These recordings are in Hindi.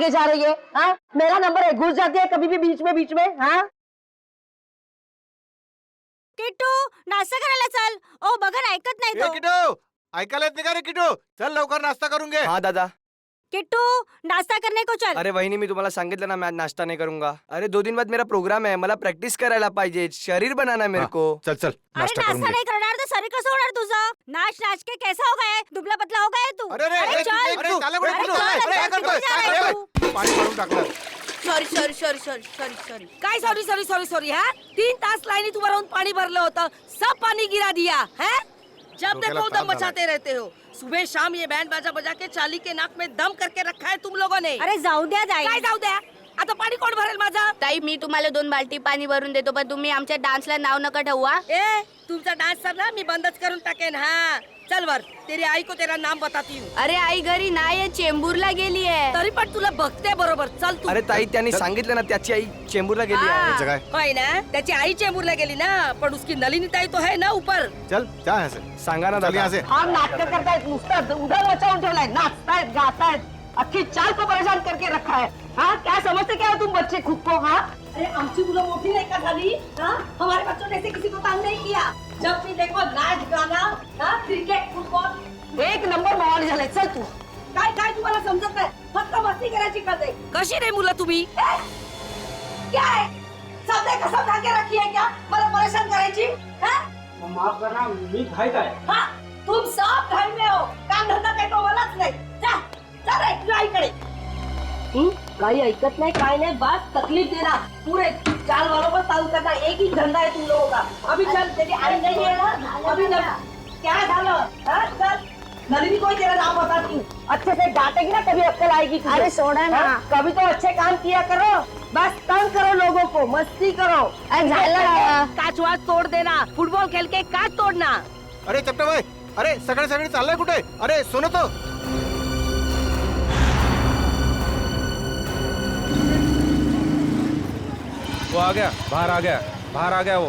आगे जा रही है? हाँ, मेरा नंबर है, घुस जाती है कभी भी बीच में। हाँ, किट्टू नाश्ता करायला चल. ओ बघा ऐकत नाही तो. किटू ऐकायला येत नाही का रे किटू? चल लवकर नाश्ता करून घे. हाँ दादा. किट्टू नाश्ता करने को चल. अरे वहिनी मी तुम्हाला सांगितलं ना मैं आज नाश्ता नहीं करूंगा. अरे 2 दिन बाद मेरा प्रोग्राम है, मला प्रैक्टिस करायला पाहिजे, शरीर बनाना है मेरे को. चल चल अरे नाश्ता करून नाश्ता घे. नहीं करणार तर शरीर कसं होणार तुझं? नाच नाच के कैसा हो गया है? दुबला पतला हो गया है तू. अरे अरे चल. अरे चाले कुठे अरे किटू? चल, अरे काय चल, करतोय? कुठे जा रहा है तू? पाणी मारून टाकलं. सॉरी काय सॉरी हाँ 3 तास लाइनी उभं राहून पाणी भरलं होतं, सब पानी गिरा दिया है. जब डोक्याला देखो ताप दम मचाते रहते हो. सुबह शाम ये बैंड बाजा बजा के चाली के नाक में दम करके रखा है तुम लोगों ने. अरे जाऊ द्या काय जाई. जाऊ द्या, आता पाणी कोण भरेल माझं? ताई मी तुम्हाला 2 बाल्टी पाणी भरून देतो पण तुम्ही आमच्या डान्सला नाव नका ठेवा. ए तुमचा डान्स सर ना मी बंदच करून टाकेन. हाँ चल वर, तेरी आई को तेरा नाम बताती हूँ. अरे आई घरी नाही चेंबूरला गेली आहे. तरी पण तुला बघते बरोबर. चल तू. अरे ताई त्यांनी सांगितलं ना त्याची आई चेंबूरला गेली आहे. याचं काय? होय ना, त्याची आई चेंबूरला गेली ना, पण उसकी नलिनी ताई तो है ना ऊपर. चल क्या है से? सांगा ना चल दादा. यहाँ से. हाँ नाटक करतायत, नुसतं उधर मचावून ठेवलाय, नाचतायत गातायत, अख्खी चाल को परेशान करके रखा है. हाँ क्या समझते क्या हो तुम बच्चे खुद को? हाँ अरे आमची मुलं मोठी नाही का झाली? हाँ हमारे बच्चों ने ऐसे किसी को तंग नहीं किया. जब भी देखो नाच गाना, हाँ क्रिकेट फुटबॉल, एक नंबर माहोल झालाय. चल तू. काय काय तुम्हाला समजत नाही, फक्त मस्ती करायची कळते. कशी रे मुलं तुम्ही? क्या है सबने कसम खा के रखी है क्या मला परेशान करायची? हाँ? माफ करना मी घाईत आहे. हाँ तुम सब घर में हो, काम धंदा काही तो मलाच नाही. जा जा रे तुझ्या आईकडे. काही ऐकत नाही काय नाही, बस तकलीफ देना. पूरे चाल वालों पर ताऊ करना एक ही धंधा है तुम लोगों का. अभी चल तेरी आई नहीं है ना, अभी न क्या झालं? हाँ चल नलिनी को ही तेरा नाम बताती हूँ. अच्छे से डांटेगी ना तभी अक्कल आएगी तुझे. अरे सोडा ना. हाँ, कभी तो अच्छे काम किया करो, बस तंग करो लोगों को, मस्ती करो. झालं. काच वाच तोड देना, फुटबॉल खेल के काच तोडना. अरे चपटे भाई, अरे सगळे सगळे चाललंय कुठे? अरे सुनो तो. वो आ गया, बाहर आ गया वो.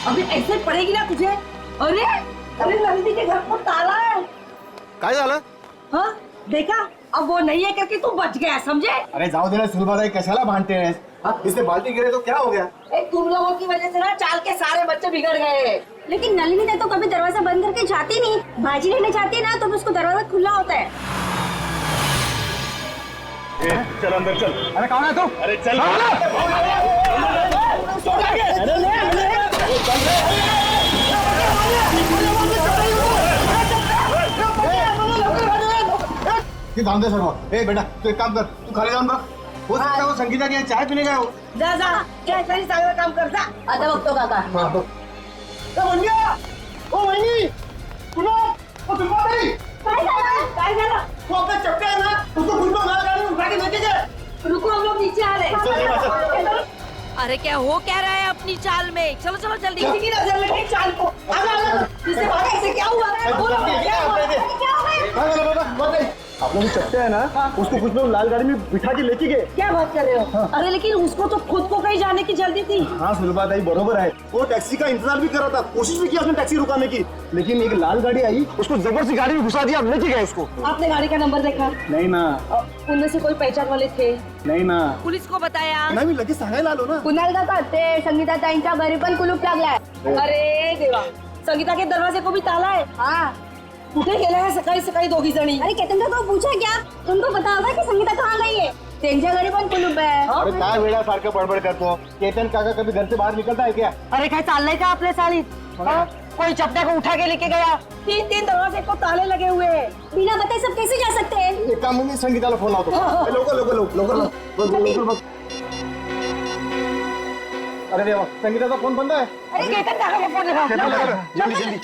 अभी ऐसे पड़ेगी ना तुझे. अरे अरे नलिनी के घर को ताला है. काय झालं? हाँ देखा, अब वो नहीं है करके तू बच गया, समझे? अरे जाऊ दे ना सुलभाताई, कशाला भांडते हैं? इससे बाल्टी गिरे तो क्या हो गया? तुम लोगों की वजह से ना चाल के सारे बच्चे बिगड़ गए. लेकिन नलिनी ने तो कभी दरवाजा बंद करके जाती नहीं. भाजी लेने जाती है ना तो उसको दरवाजा खुला होता है. चल अंदर चल. अरे कौन है तू? अरे चल. जाऊन दे सर्व. ए बेटा तू एक काम कर, तू खाली जाऊन बघ. हो सकता है वो संगीता की चाय पीने गए हो. जा जा क्या तरी चांगलं काम कर जा. आता बघतो काका. हाँ तो. ओ वहिनी तुला ओ सुलभाताई काय झालं? वो अपना चपटे है ना उसको फुटबॉल मार गाड़ी में उठा के लेके गए. रुको हम लोग नीचे आ रहे. चल. अरे क्या हो क्या रहा है अपनी चाल में? चलो चलो जल्दी. किसी की नजर लगी चाल को. आजा इससे भागा, इससे क्या हुआ? बोलो क्या हुआ? क्या हो गया? आप लोग चपटे है ना उसको कुछ लोग लाल गाड़ी में बिठा के लेके गए. क्या बात कर रहे हो? अरे लेकिन उसको तो खुद को कहीं जाने की जल्दी थी. हाँ सुलभाताई बरोबर है. वो टैक्सी का इंतजार भी कर रहा था, कोशिश भी किया उसने टैक्सी रुकाने की, लेकिन एक लाल गाड़ी आई उसको जबरदस्ती गाड़ी में घुसा दिया, लेके गए उसको. आपने गाड़ी का नंबर देखा? नहीं ना. उनमें से कोई पहचान वाले थे? नहीं ना. पुलिस को बताया? नाही मी लगेच सांगायला आलो ना. कुणाल काका ते संगीता ताईंच्या घरी पण कुलूप लागलाय. अरे देवा, संगीता के दरवाजे को भी ताला है. हाँ. कुठे गेले हैं सकाळी सकाळी दोघी जणी? अरे केतन को पूछा क्या? तुमको पता होगा कि संगीता कहाँ गई है? त्यांच्या घरी पण कुलूप है. अरे काय वेड्यासारखं बडबड करतो. केतन काका कभी घर से बाहर निकलता है क्या? अरे काय चाललंय का आपल्या चालीत? हाँ? कोई चपटे को उठा के लेके गया. 3 दरवाजे को ताले लगे हुए हैं. बिना बताए सब कैसे जा सकते हैं? एक काम मी संगीताला फोन लावतो. लवकर. अरे देवा, संगीताचा फोन बंद आहे. अरे केतन काका को फोन लगा. जल्दी.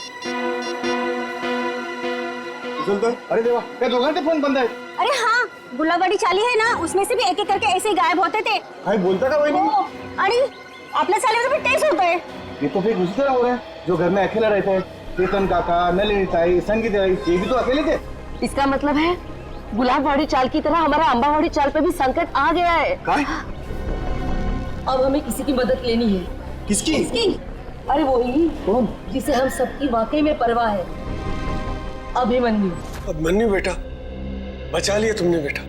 अरे देवा, त्या दोघांचे फोन बंद आहेत. अरे हाँ, गुलाबड़ी चाली है ना, उसमें से भी एक एक करके ऐसे ही गायब होते थे. काय बोलता का वहिनी? हो. आणि आपल्या चालीवर भी टेस्ट होता है. ये तो फिर उसी तरह हो रहा है जो घर में अकेला रहते हैं. केतन काका, नलिनी ताई, संगीता ताई, ये भी तो अकेले थे. इसका मतलब है गुलाबवाड़ी चाल की तरह हमारा अम्बावाड़ी चाल पे भी संकट आ गया है. काय? अब हमें किसी की मदद लेनी है. किसकी? अरे वही कौन? जिसे हम सबकी वाकई में परवाह है, अभिमन्यु। अभिमन्यु बेटा, बचा लिया तुमने बेटा,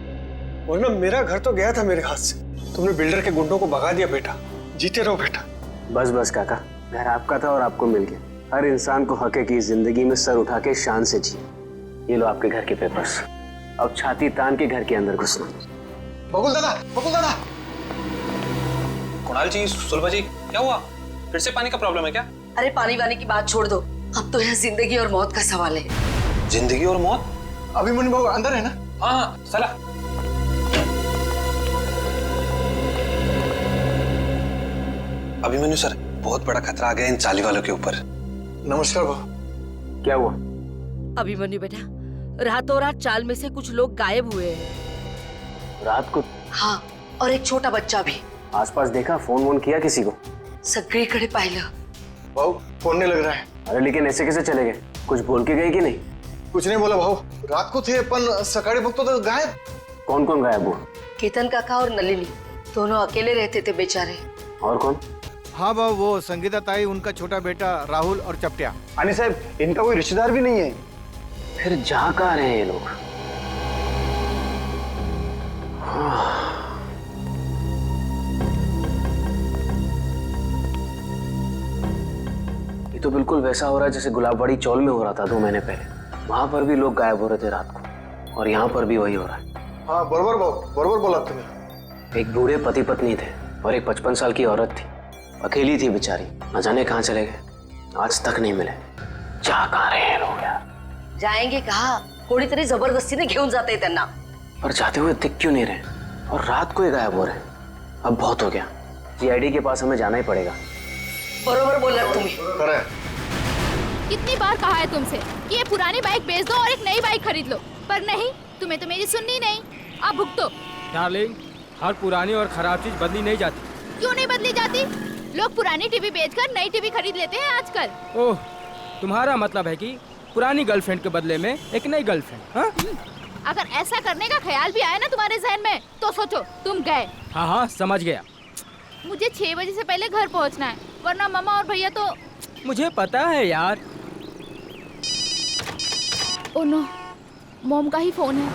वरना मेरा घर तो गया था मेरे हाथ से। तुमने बिल्डर के गुंडों को भगा दिया बेटा। जीते रहो बेटा। बस बस काका, घर आपका था और आपको मिल गया। हर इंसान को हक है कि जिंदगी में सर उठा के शान से जिए। ये लो आपके घर के पेपर्स। अब छाती तान के घर के अंदर घुसना। बकुल दादा, बकुल दादा। कुणाल जी, सुलभा जी, क्या हुआ? फिर से पानी का प्रॉब्लम है क्या? अरे पानी वानी की बात छोड़ दो, अब तो यह जिंदगी और मौत का सवाल है। जिंदगी और मौत? अभिमन्यु बाबू अंदर है ना? हाँ, चला। अभिमन्यु सर, बहुत बड़ा खतरा आ गया इन चाली वालों के ऊपर। नमस्कार बाबू। क्या हुआ? अभिमन्यु बेटा, रातों रात चाल में से कुछ लोग गायब हुए हैं। रात को? हाँ, और एक छोटा बच्चा भी। आसपास देखा? फोन वोन किया किसी को? सगळीकडे पाहिलं। भाऊ फोन नहीं लग रहा है। अरे लेकिन ऐसे कैसे चले गए? कुछ बोल के गए कि नहीं? कुछ नहीं बोला भाऊ, रात को थे पण सकाळी बघतो तो गायब। कौन कौन गायब हुआ? केतन काका और नलिनी दोनों अकेले रहते थे बेचारे। और कौन? हाँ बाबू, वो संगीता ताई, उनका छोटा बेटा राहुल और चपटिया। अनिल साहब, इनका कोई रिश्तेदार भी नहीं है। फिर जा कहाँ रहे हैं ये लोग? ये तो बिल्कुल वैसा हो रहा है जैसे गुलाबबाड़ी चौल में हो रहा था 2 महीने पहले। वहां पर भी लोग गायब हो रहे थे रात को, और यहाँ पर भी वही हो रहा है। हाँ बरोबर भाऊ, बरोबर बोला तुमने। एक बूढ़े पति पत्नी थे और एक 55 साल की औरत थी। अकेली थी बेचारी, न जाने कहाँ चले गए, आज तक नहीं मिले। जा कहाँ रहे हैं लोग यार? जाएंगे कहा, कोणीतरी जबरदस्तीने घेऊन जाते त्यांना। पर जाते हुए दिख क्यों नहीं रहे, और रात को ही गायब हो रहे हैं? अब बहुत हो गया, जीआईडी के पास हमें जाना ही पड़ेगा। बरोबर बोला तुम्ही। कितनी बार कहा है तुमसे कि ये पुरानी बाइक बेच दो और एक नई बाइक खरीद लो, पर नहीं, तुम्हें तो मेरी सुननी नहीं। अब भुगतो। डार्लिंग, हर पुरानी और खराब चीज बदली नहीं जाती। क्यों नहीं बदली जाती? लोग पुरानी टीवी बेचकर नई टीवी खरीद लेते हैं आजकल। ओह, तुम्हारा मतलब है कि पुरानी गर्लफ्रेंड के बदले में एक नई गर्लफ्रेंड? हाँ? अगर ऐसा करने का ख्याल भी आया ना तुम्हारे जहन में, तो सोचो तुम गए। हाँ हाँ, समझ गया। मुझे 6 बजे से पहले घर पहुंचना है, वरना मामा और भैया तो। मुझे पता है यार। ओह नो, मॉम का ही फोन है।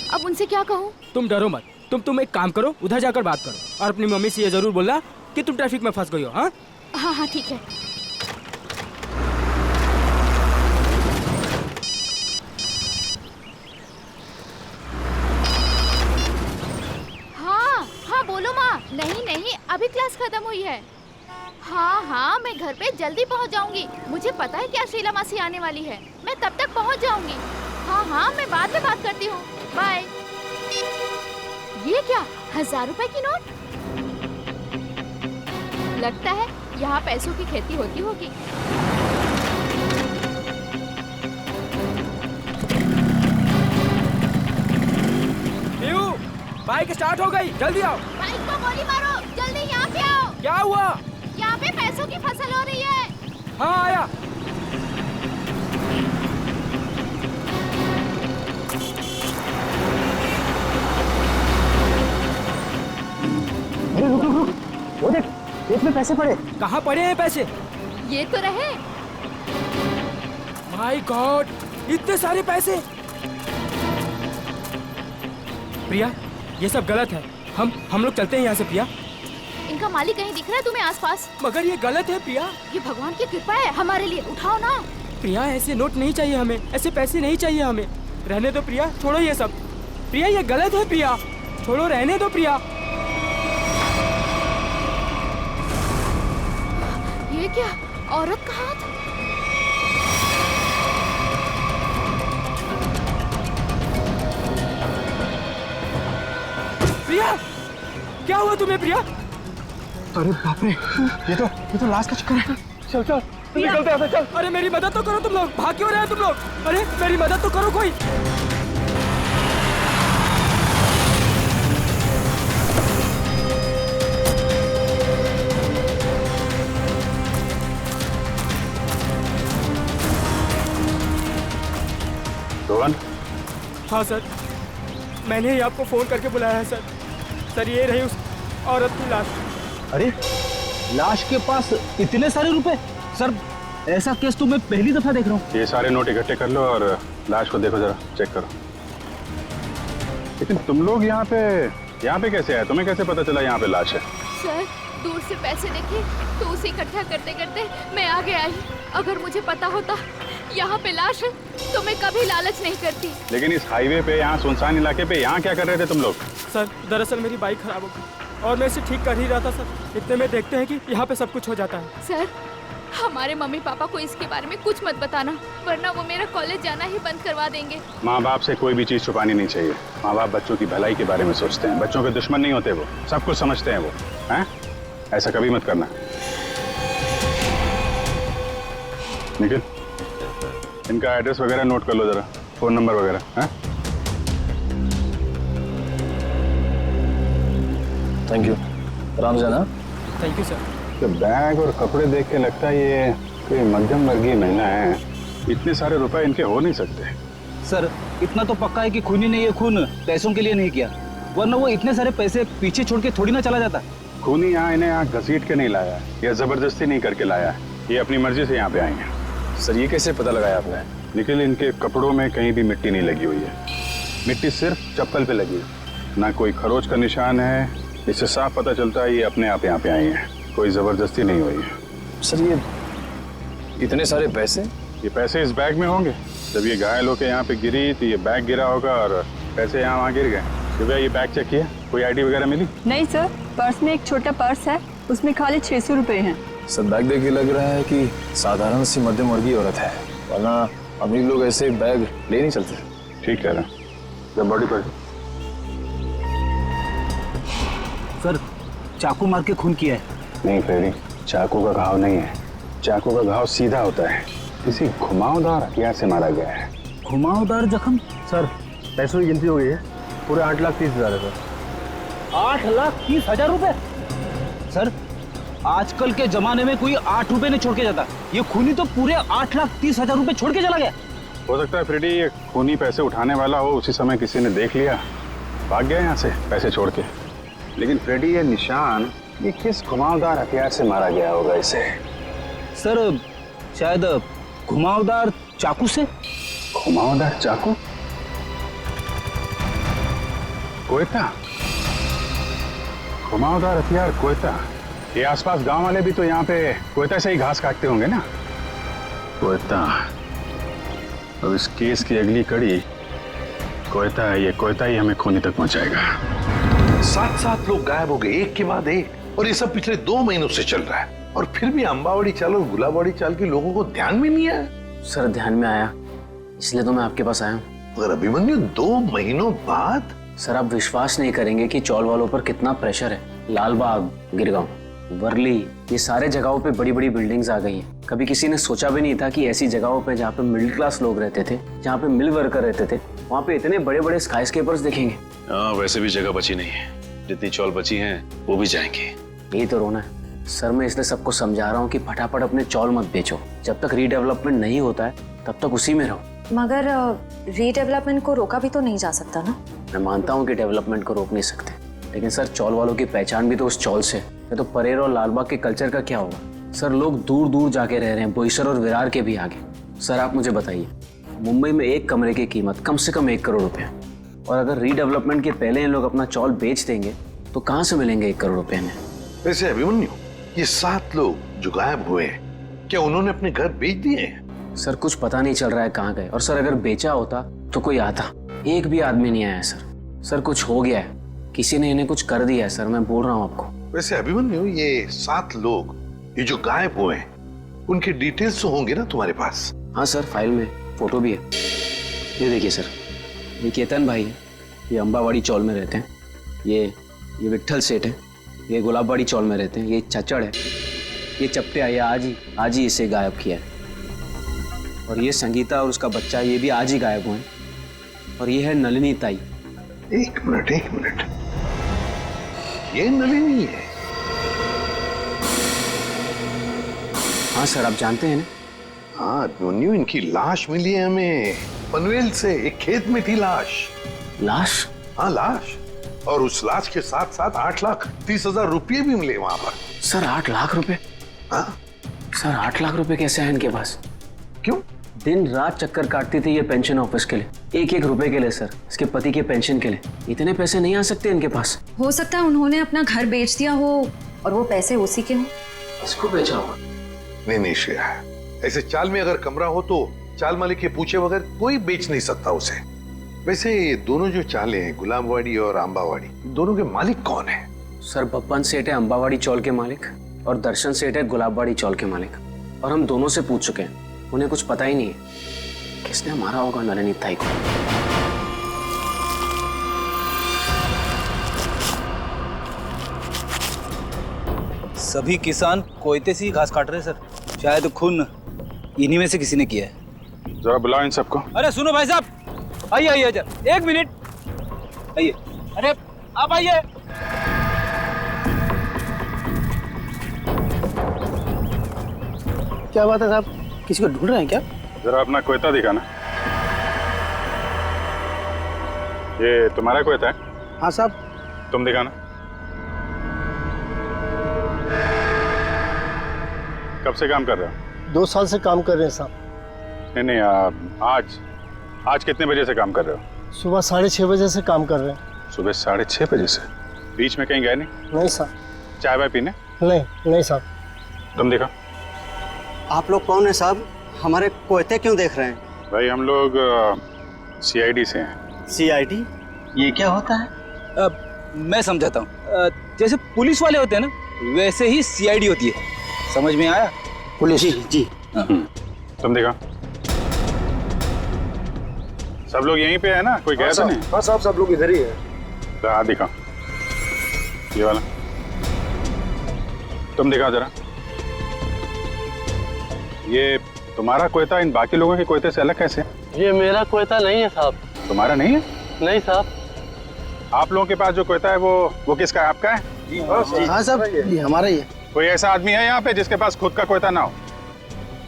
अब उनसे क्या कहूँ? तुम डरो मत, तुम एक काम करो, उधर जाकर बात करो और अपनी मम्मी से ये जरूर बोलना कि तुम ट्रैफिक में फंस गई हो। हाँ हाँ हाँ, ठीक है। हाँ हाँ, बोलो माँ। नहीं, अभी क्लास खत्म हुई है। हाँ, मैं घर पे जल्दी पहुँच जाऊंगी। मुझे पता है क्या शीला मासी आने वाली है, मैं तब तक पहुँच जाऊंगी। हाँ, मैं बाद में बात करती हूँ। बाय। ये क्या, 1000 रुपए की नोट? लगता है यहाँ पैसों की खेती होती होगी। बाइक स्टार्ट हो गई, जल्दी आओ। बाइक को गोली मारो, जल्दी यहाँ पे आओ। क्या हुआ? यहाँ पे पैसों की फसल हो रही है। हाँ आया। अरे रुक रुक रुक, वो देख, खेत में पैसे पड़े। कहाँ पड़े हैं पैसे? ये तो रहे। माय गॉड, इतने सारे पैसे। प्रिया, ये सब गलत है। हम लोग चलते हैं यहाँ से प्रिया। इनका मालिक कहीं दिख रहा है तुम्हें आसपास? मगर ये गलत है प्रिया। ये भगवान की कृपा है हमारे लिए, उठाओ ना। प्रिया, ऐसे नोट नहीं चाहिए हमें, ऐसे पैसे नहीं चाहिए हमें। रहने दो प्रिया, छोड़ो ये सब। प्रिया, ये गलत है प्रिया, छोड़ो, रहने दो प्रिया। ये क्या, औरत का हाथ? प्रिया, क्या हुआ तुम्हें प्रिया? अरे बाप रे, ये तो लाश का चक्कर है। चल चल निकलते हैं, चल। अरे मेरी मदद तो करो तुम लोग, भाग क्यों रहे हो तुम लोग? अरे मेरी मदद तो करो कोई। रोहन? हाँ सर, मैंने ही आपको फोन करके बुलाया है सर। सर, ये रही उस औरत की लाश। अरे लाश के पास इतने सारे रुपए? सर ऐसा केस तो मैं पहली दफा देख रहा हूँ। ये सारे नोट इकट्ठे कर लो और लाश को देखो, जरा चेक करो। लेकिन तुम लोग यहाँ पे कैसे आए? तुम्हें कैसे पता चला यहाँ पे लाश है? सर दूर से पैसे देखे तो उसे इकट्ठा करते करते मैं आगे आई। अगर मुझे पता होता यहाँ पे लाश है तो मैं कभी लालच नहीं करती। लेकिन इस हाईवे पे, यहाँ सुनसान इलाके पे, यहाँ क्या कर रहे थे तुम लोग? सर दरअसल मेरी बाइक खराब हो गई और मैं इसे ठीक कर ही रहा था सर। इतने में देखते हैं कि यहाँ पे सब कुछ हो जाता है। सर हमारे मम्मी पापा को इसके बारे में कुछ मत बताना, वरना वो मेरा कॉलेज जाना ही बंद करवा देंगे। माँ बाप से कोई भी चीज छुपानी नहीं चाहिए। माँ बाप बच्चों की भलाई के बारे में सोचते हैं, बच्चों के दुश्मन नहीं होते, वो सब कुछ समझते हैं वो। हैं? ऐसा कभी मत करना। निखिल, इनका एड्रेस वगैरह नोट कर लो जरा, फोन नंबर वगैरह। हैं? Thank you. आराम से ना। Thank you sir. तो बैग और कपड़े देख के लगता है ये कोई मध्यम वर्गीय महिला है। इतने सारे रुपए इनके हो नहीं सकते। सर इतना तो पक्का है कि खूनी ने ये खून पैसों के लिए नहीं किया, वरना वो इतने सारे पैसे पीछे छोड़ के थोड़ी ना चला जाता। खूनी इन्हें यहाँ घसीट के नहीं लाया या जबरदस्ती नहीं करके लाया है, ये अपनी मर्जी से यहाँ पे आए हैं। सर ये कैसे पता लगाया आपने? निखिल, इनके कपड़ों में कहीं भी मिट्टी नहीं लगी हुई है, मिट्टी सिर्फ चप्पल पे लगी है, ना कोई खरोच का निशान है। इससे साफ पता चलता है ये अपने आप यहाँ पे आए हैं, कोई जबरदस्ती नहीं हुई है। सर ये इतने सारे पैसे? ये पैसे इस बैग में होंगे। जब ये घायल होकर यहाँ पे गिरी तो ये बैग गिरा होगा और पैसे यहाँ वहाँ गिर गए। सुबह ये बैग चेक किया, कोई आईडी वगैरह मिली? नहीं सर, पर्स में एक छोटा पर्स है, उसमें खाली 600 रुपए हैं। सर बैग देख के लग रहा है कि साधारण सी मध्यम वर्गीय औरत है, वरना अमीर लोग ऐसे बैग ले नहीं चलते। ठीक कह रहा। जब बॉडी पर सर चाकू मार के खून किया है। नहीं फ्रेडी, चाकू का घाव नहीं है, चाकू का घाव सीधा होता है, किसी घुमावदार हथियार से मारा गया है। घुमावदार जख्म? सर पैसों की गिनती हो गई है, पूरे 8,30,000 है सर। 8,30,000 रुपए? सर आजकल के जमाने में कोई 8 रुपए नहीं छोड़ के जाता, ये खूनी तो पूरे 8,30,000 रुपए छोड़ के चला गया। हो सकता है फ्रेडी ये खूनी पैसे उठाने वाला हो, उसी समय किसी ने देख लिया, भाग गया यहाँ से पैसे छोड़ के। लेकिन फ्रेडी ये निशान, ये किस घुमावदार हथियार से मारा गया होगा इसे? सर शायद घुमावदार चाकू से। घुमावदार चाकू? कोयता? घुमावदार हथियार कोयता? ये आसपास गांव वाले भी तो यहाँ पे कोयता से ही घास काटते होंगे ना। कोयता। अब इस केस की अगली कड़ी कोयता है, ये कोयता ही हमें खूनी तक पहुंचाएगा। 7 लोग गायब हो गए एक के बाद एक, और ये सब पिछले 2 महीनों से चल रहा है, और फिर भी अंबावड़ी चाल और गुलाबवाड़ी चाल के लोगों को ध्यान में नहीं आया। सर ध्यान में आया, इसलिए तो मैं आपके पास आया हूँ। मगर अभिमन्यु 2 महीनों बाद? सर आप विश्वास नहीं करेंगे कि चौल वालों पर कितना प्रेशर है। लालबाग, गिरगांव, वर्ली, ये सारे जगहों पे बड़ी बड़ी बिल्डिंग्स आ गई हैं। कभी किसी ने सोचा भी नहीं था कि ऐसी जगहों पे जहाँ पे मिडिल क्लास लोग रहते थे, जहाँ पे मिल वर्कर रहते थे, वहाँ पे इतने बड़े बड़े स्काईस्केपर्स देखेंगे। वैसे भी जगह बची नहीं है, जितनी चौल बची हैं वो भी जाएंगे। यही तो रोना है सर। मैं इसलिए सबको समझा रहा हूँ कि फटाफट अपने चौल मत बेचो, जब तक रीडेवलपमेंट नहीं होता है तब तक उसी में रहो। मगर रीडेवलपमेंट को रोका भी तो नहीं जा सकता ना। मैं मानता हूँ कि डेवलपमेंट को रोक नहीं सकते, लेकिन सर चौल वालों की पहचान भी तो उस चौल से। तो परेर और लालबाग के कल्चर का क्या होगा? सर लोग दूर दूर जाके रह रहे हैं, बोईसर और विरार के भी आगे। सर आप मुझे बताइए, मुंबई में एक कमरे की कीमत कम से कम 1 करोड़ रुपए, और अगर रीडेवलपमेंट के पहले इन लोग अपना चौल बेच देंगे तो कहाँ से मिलेंगे 1 करोड़ रुपए में? वैसे अभिमन्यु, ये 7 लोग जो गायब हुए हैं, क्या उन्होंने अपने घर बेच दिए हैं? सर कुछ पता नहीं चल रहा है कहाँ गए, और सर अगर बेचा होता तो कोई आता। एक भी आदमी नहीं आया सर। सर कुछ हो गया है, किसी ने इन्हें कुछ कर दिया है सर, मैं बोल रहा हूँ आपको। वैसे अभिमन्यु, ये 7 लोग ये जो गायब हुए हैं, उनके डिटेल्स तो होंगे ना तुम्हारे पास? हाँ सर, फाइल में फोटो भी है। ये देखिए सर, ये केतन भाई है, ये अंबावाड़ी चौल में रहते हैं। ये विट्ठल सेठ है, ये गुलाबवाड़ी चौल में रहते हैं। ये चचड़ है, ये चपटे आए आज ही इसे गायब किया है। और ये संगीता और उसका बच्चा, ये भी आज ही गायब हुए हैं। और ये है नलिनी ताई। एक मिनट, ये नलिनी है? हाँ सर, आप जानते हैं ना? हाँ अभिमन्यु, इनकी लाश मिली है हमें पनवेल से, एक खेत में थी लाश। लाश? हाँ लाश, और उस लाश के साथ साथ 8,30,000 रुपये भी मिले वहां पर। सर 8 लाख रुपए? हाँ? सर 8 लाख रुपए कैसे हैं इनके पास? क्यों? दिन रात चक्कर काटती थी ये पेंशन ऑफिस के लिए, एक एक रुपए के लिए सर, इसके पति के पेंशन के लिए। इतने पैसे नहीं आ सकते इनके पास। हो सकता है उन्होंने अपना घर बेच दिया हो और वो पैसे उसी के हों। इसको बेचा होगा? नहीं श्रेया, ऐसे चाल में अगर कमरा हो तो चाल मालिक के पूछे बगैर कोई बेच नहीं सकता उसे। वैसे ये दोनों जो चालें हैं, गुलाबवाड़ी और अंबावाड़ी, दोनों के मालिक कौन है? सर बप्पन सेठ है अंबावाड़ी चौल के मालिक और दर्शन सेठ है गुलाबवाड़ी चौल के मालिक। और हम दोनों से पूछ चुके हैं, उन्हें कुछ पता ही नहीं है किसने मारा होगा नलिनी ताई को। सभी किसान कोयते से ही घास काट रहे हैं सर। शायद खून इन्हीं में से किसी ने किया है। जरा बुलाओ इन सबको। अरे सुनो भाई साहब, आइए आइए जरा, 1 मिनट आइए। अरे आप आइए। क्या बात है साहब, किसी को ढूंढ रहे हैं क्या? जरा अपना कोयता दिखाना। ये तुम्हारा कोयता है? हाँ साहब। तुम दिखाना। कब से काम कर रहे हो? 2 साल से काम कर रहे हैं साहब। नहीं, आज कितने बजे से काम कर रहे हो? सुबह 6:30 बजे से काम कर रहे हैं। सुबह 6:30 बजे से? बीच में कहीं गए नहीं? नहीं साहब। चाय वाय पीने? नहीं साहब। तुम देखा। आप लोग कौन है साहब? हमारे कोयते क्यों देख रहे हैं? भाई हम लोग CID से हैं। CID? ये क्या होता है? मैं समझाता हूँ। जैसे पुलिस वाले होते हैं ना, वैसे ही CID होती है। समझ में आया? पुलिस जी। तुम देखा। सब लोग यहीं पे है ना? कोई गया तो नहीं? हाँ साहब, सब लोग इधर ही है। हाँ दिखा, ये वाला तुम दिखाओ जरा। ये तुम्हारा कोयता इन बाकी लोगों के कोयते से अलग कैसे? ये मेरा कोयता नहीं है साहब। तुम्हारा नहीं है? नहीं साहब। आप लोगों के पास जो कोयता है वो किसका है? आपका है? हाँ साहब, ये हमारा ही है। कोई ऐसा आदमी है यहाँ पे जिसके पास खुद का कोयता ना हो?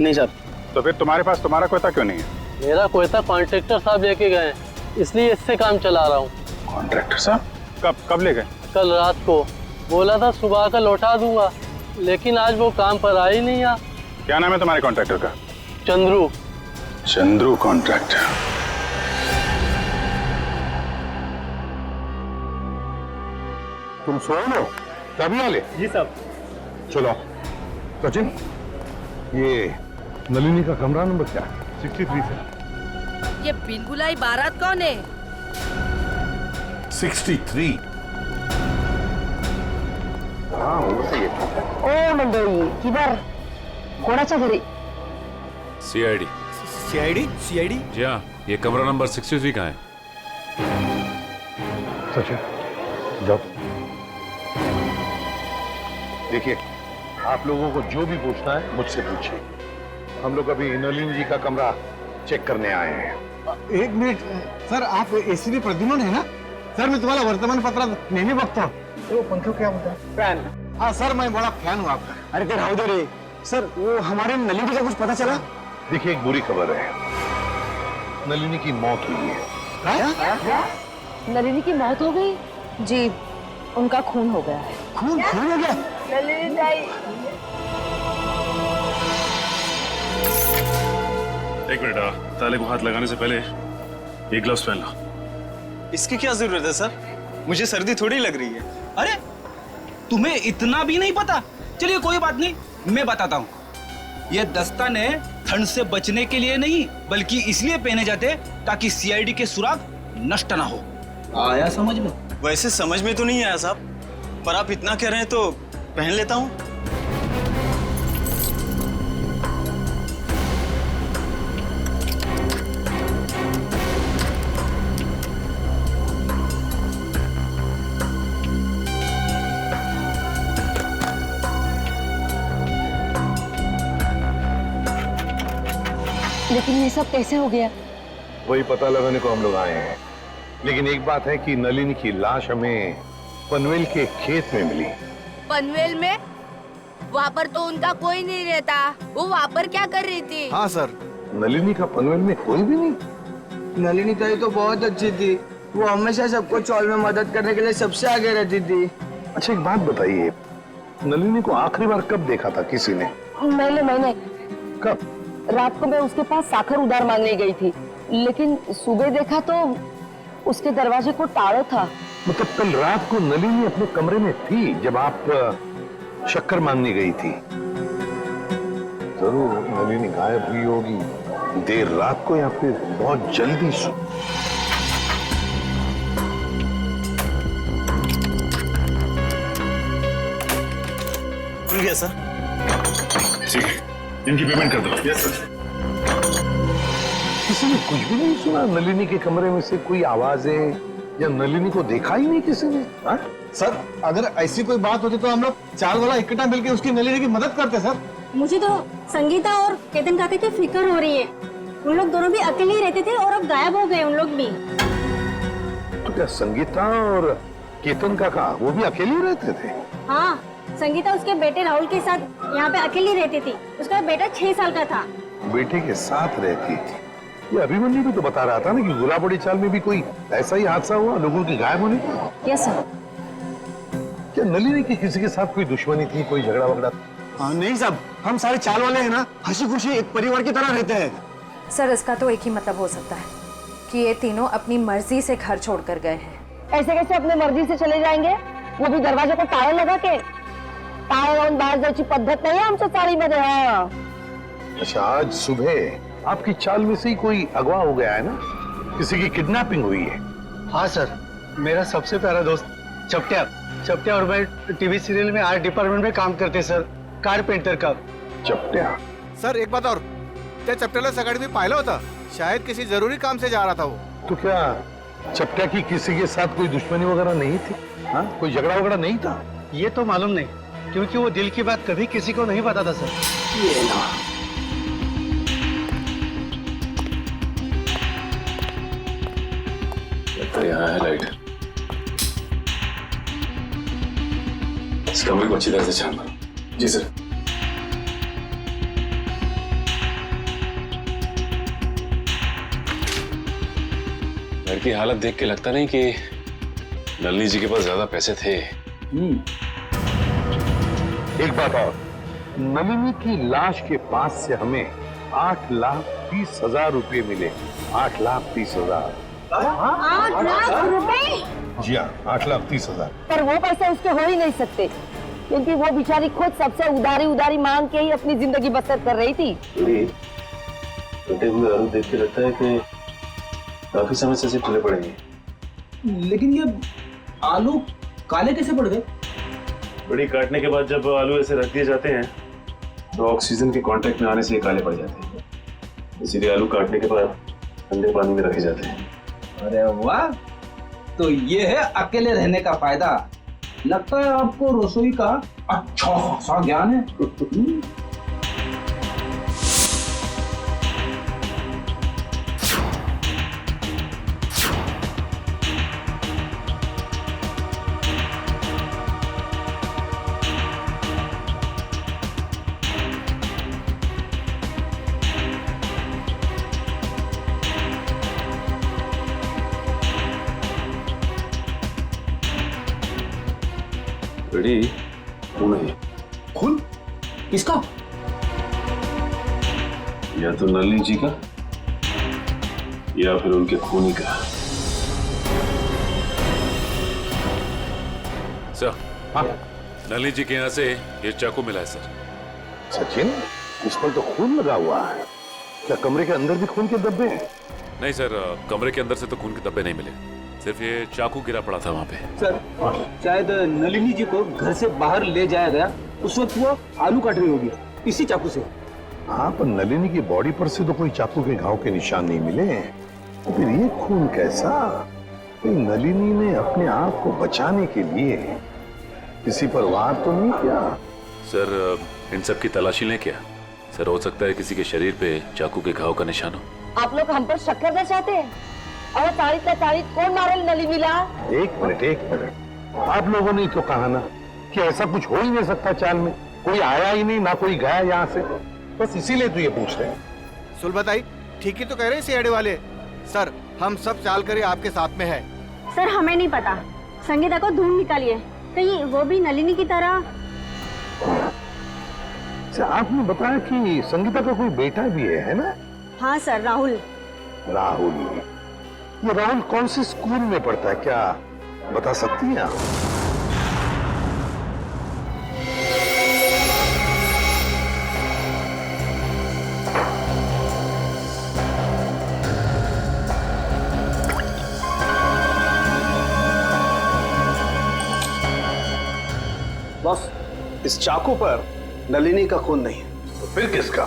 नहीं साहब। तो फिर तुम्हारे पास तुम्हारा कोयता क्यों नहीं है? मेरा कोयता कॉन्ट्रैक्टर साहब लेके गए, इसलिए इससे काम चला रहा हूँ। कॉन्ट्रैक्टर साहब कब ले गए? कल रात को बोला था सुबह का लौटा दूंगा, लेकिन आज वो काम पर आ ही नहीं आ। क्या नाम है तुम्हारे कॉन्ट्रैक्टर का? चंद्रू। चंद्रू कॉन्ट्रैक्टर। तुम सोए ना? तभी वाले? जी साहब। चलो सचिन, ये नलिनी का कमरा नंबर क्या है? 63 से। ये बिलगुलाई बारात कौन है? 63। हाँ वो सही है। ओ मंडळी, किधर कोणाच्या घरी? CID। CID? जी हाँ, ये कमरा नंबर 63 का है। सचिन जाओ। देखिए, आप लोगों को जो भी पूछना है मुझसे पूछिए। हम लोग अभी नलिनी जी का कमरा चेक करने आए हैं। 1 मिनिट सर, आप ACP प्रद्युम्न है ना? सर मैं तुम्हाला वर्तमानपत्रात नेहमी बघतो। वो पंखो क्या होता है? फैन। हाँ सर, मैं बड़ा फैन हूँ आपका। अरे ते राहू दे रे सर, वो हमारे नलिनी का कुछ पता चला? देखिए, एक बुरी खबर है, नलिनी की मौत हुई है। नलिनी की मौत हो गई? जी, उनका खून हो गया है। खून हो गया? नलिनी ताई। एक मिनट, ताले को हाथ लगाने से पहले ये ग्लव्स पहन लो। इसकी क्या जरूरत है सर? मुझे सर्दी थोड़ी लग रही है। अरे तुम्हें इतना भी नहीं पता? चलिए कोई बात नहीं, मैं बताता हूँ। ये दस्ताने ठंड से बचने के लिए नहीं, बल्कि इसलिए पहने जाते ताकि CID के सुराग नष्ट ना हो। आया समझ में? वैसे समझ में तो नहीं आया साहब, पर आप इतना कह रहे हैं तो पहन लेता हूँ। लेकिन ये सब कैसे हो गया? वही पता लगाने को हम लोग आए हैं। लेकिन एक बात है कि नलिनी की लाश हमें पनवेल के खेत में मिली। पनवेल में? वहाँ पर तो उनका कोई नहीं रहता। वो वहाँ पर क्या कर रही थी? हाँ सर, नलिनी का पनवेल में कोई भी नहीं। नलिनी ताई तो बहुत अच्छी थी, वो हमेशा सबको चौल में मदद करने के लिए सबसे आगे रहती थी। अच्छा एक बात बताइए, नलिनी को आखिरी बार कब देखा था किसी ने? मैंने कब? रात को मैं उसके पास साखर उधार मांगने गई थी, लेकिन सुबह देखा तो उसके दरवाजे को ताला था। मतलब कल रात को नलिनी अपने कमरे में थी जब आप शक्कर मांगने गई थी? जरूर नलिनी गायब हुई होगी देर रात को या फिर बहुत जल्दी से। खुल गया सर। ठीक है, इनकी पेमेंट कर दो। Yes sir. किसी ने कुछ भी नहीं सुना? नलिनी के कमरे में से कोई आवाजें या नलिनी को देखा ही नहीं किसी ने? हा? सर अगर ऐसी कोई बात होती तो हम लोग चाल वाला इकट्ठा मिलकर उसकी नलिनी की मदद करते सर। मुझे तो संगीता और केतन काका की फिक्र हो रही है। उन लोग दोनों भी अकेले ही रहते थे और अब गायब हो गए उन लोग भी। तो क्या संगीता और केतन काका वो भी अकेले ही रहते थे? हाँ, संगीता उसके बेटे राहुल के साथ यहाँ पे अकेली रहती थी। उसका बेटा 6 साल का था। बेटे के साथ रहती थी? ये अभिमन्यु भी तो बता रहा था ना कि गुलाबड़ी चाल में भी कोई ऐसा ही हादसा हुआ लोगों के गायब होने का। Yes sir. क्या नलिनी की किसी के साथ कोई दुश्मनी थी, कोई झगड़ा वगड़ा? नहीं साहब, हम सारे चाल वाले हैं ना, हंसी खुशी एक परिवार की तरह रहते हैं। सर इसका तो एक ही मतलब हो सकता है कि ये तीनों अपनी मर्जी से घर छोड़कर गए हैं। ऐसे कैसे अपने मर्जी से चले जाएंगे? वो भी दरवाजे को ताला लगा के। ताला लावून बाहेर जायची पद्धत नाही आमच्या चाळीमध्ये। हाँ। अच्छा, आज सुबह आपकी चाल में से ही कोई अगवा हो गया है ना? किसी की किडनैपिंग हुई है? हाँ सर, मेरा सबसे प्यारा दोस्त चपटिया और मैं टीवी सीरियल में आर्ट डिपार्टमेंट में काम करते सर, कारपेंटर का। चपटिया? सर एक बात और, त्या चपट्याला सकाळी मी पाहिलं होतं, शायद किसी जरूरी काम से जा रहा था वो। तो क्या चपटिया की किसी के साथ कोई दुश्मनी वगैरह नहीं थी? हाँ, कोई झगड़ा वगड़ा नहीं था? ये तो मालूम नहीं, क्योंकि वो दिल की बात कभी किसी को नहीं बताता सर। ये ना। यहाँ है लाइट। इस कमरे को अच्छी तरह से छान मारो। जी सर। घर की हालत देख के लगता नहीं कि नलिनी जी के पास ज्यादा पैसे थे। एक बात और, नलिनी की लाश के पास से हमें 8,30,000 रुपए मिले। 8,30,000। 8 लाख रुपए? जी हाँ, 8,30,000। पर वो पैसे उसके हो ही नहीं सकते, क्योंकि वो बेचारी खुद सबसे उधारी मांग के ही अपनी जिंदगी बसर कर रही थी। कटे हुए आलू देख के लगता है कि काफी समय से टूटे पड़ेंगे। लेकिन ये आलू काले कैसे पड़ गए? बड़ी काटने के बाद जब आलू ऐसे रख दिए जाते हैं तो ऑक्सीजन के कांटेक्ट में आने से ये काले पड़ जाते हैं, इसीलिए आलू काटने के बाद ठंडे पानी में रखे जाते हैं। अरे वाह, तो ये है अकेले रहने का फायदा। लगता है आपको रसोई का अच्छा खासा ज्ञान है। बड़ी खून है। खून? किसका? या तो नलिनी जी का या फिर उनके खूनी का। सर, हाँ? नलिनी जी के यहाँ से ये चाकू मिला है सर। सचिन, इस पर तो खून लगा हुआ है। क्या कमरे के अंदर भी खून के धब्बे हैं? नहीं सर, कमरे के अंदर से तो खून के धब्बे नहीं मिले, सिर्फ ये चाकू गिरा पड़ा था वहाँ पे। सर, शायद नलिनी जी को घर से बाहर ले जाया गया, उस वक्त वो आलू काट रही होगी इसी चाकू से। हाँ, पर नलिनी की बॉडी पर से तो कोई चाकू के घाव के निशान नहीं मिले। तो फिर ये खून कैसा? नलिनी ने अपने आप को बचाने के लिए किसी पर वार तो नहीं किया? सर, इन सब की तलाशी लें क्या? सर, हो सकता है किसी के शरीर पे चाकू के घाव का निशान हो। आप लोग हम पर शक करना चाहते हैं? और तारीख कौन मारेल नलिनीला? एक मिनट। आप लोगों ने तो कहा ना कि ऐसा कुछ हो ही नहीं सकता चाल में। कोई आया ही नहीं, ना कोई गया यहाँ से। बस इसीलिए तो ये पूछ रहे हैं। सुलभताई ठीक ही तो कह रहे हैं सीआईडी वाले। सर, हम सब चाल करे आपके साथ में है। सर, हमें नहीं पता। संगीता को ढूंढ निकालिए, कहीं वो भी नलिनी की तरह। अच्छा, आपने बताया कि संगीता का कोई बेटा भी है ना? हाँ सर, राहुल। राहुल, ये राहुल कौन से स्कूल में पढ़ता है, क्या बता सकती हैं आप? बॉस, इस चाकू पर नलिनी का खून नहीं है। तो फिर किसका?